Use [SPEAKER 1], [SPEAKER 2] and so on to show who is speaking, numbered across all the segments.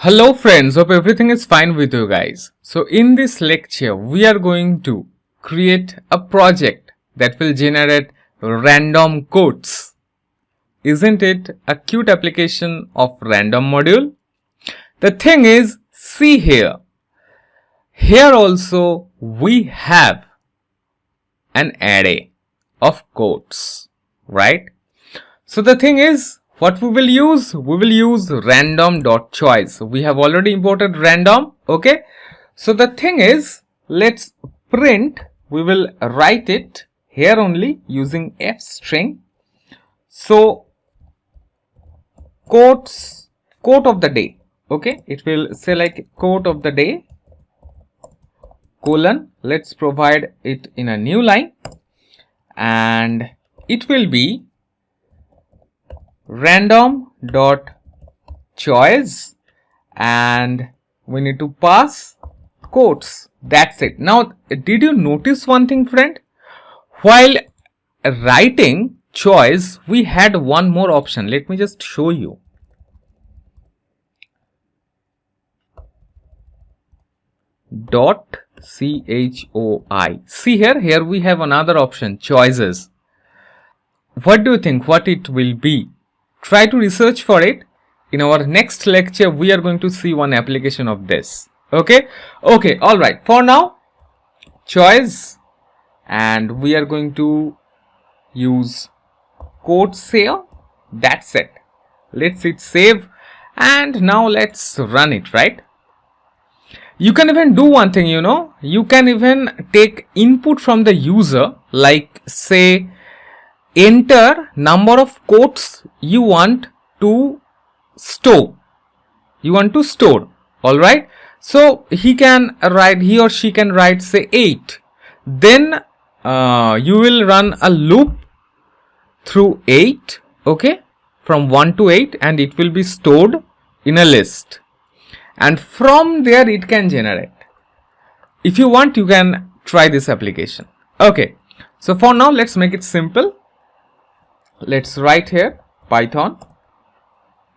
[SPEAKER 1] Hello friends, hope everything is fine with you guys. So in this lecture, we are going to create a project that will generate random quotes. Isn't it a cute application of random module? The thing is, see here. Here also we have an array of quotes, right? So the thing is, what we will use random.choice. We have already imported random, okay? So the thing is, let's print, we will write it here only using f string. So quote of the day, okay? It will say like quote of the day colon, let's provide it in a new line, and it will be random.choice, and we need to pass quotes. That's it. Now, did you notice one thing, friend? While writing choice, we had one more option. Let me just show you. .choi. See here we have another option, choices. What do you think what it will be? Try to research for it. In our next lecture, we are going to see one application of this. Okay, all right. For now, choice, and we are going to use quotes here. That's it. Let's hit save, and now let's run it, right? You can even do one thing, you can even take input from the user, like say enter number of quotes you want to store. All right. So he or she can write say 8. Then you will run a loop through 8. Okay, from 1 to 8, and it will be stored in a list. And from there it can generate. If you want, you can try this application. Okay. So for now, let's make it simple. Let's write here Python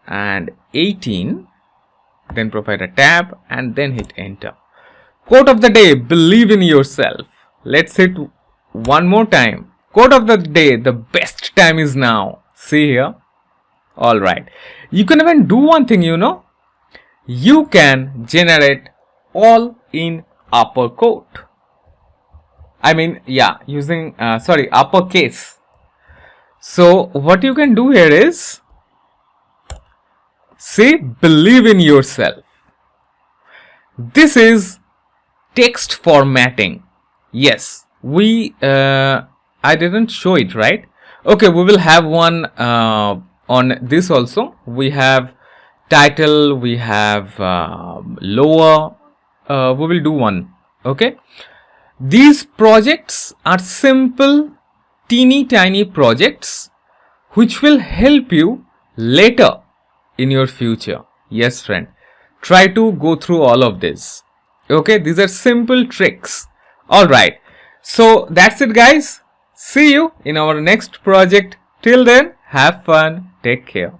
[SPEAKER 1] and 18, then provide a tab and then hit enter. Quote of the day, believe in yourself. Let's hit one more time. Quote of the day, the best time is now. See here. All right. You can even do one thing, you can generate all in upper quote. Using uppercase. So what you can do here is say believe in yourself. This is text formatting. Yes, I didn't show it, right? Okay, we will have one on this also. We have title, we have lower, we will do one. Okay, these projects are simple teeny tiny projects which will help you later in your future. Yes friend, try to go through all of this. Okay, these are simple tricks. All right, so that's it guys. See you in our next project. Till then, have fun, take care.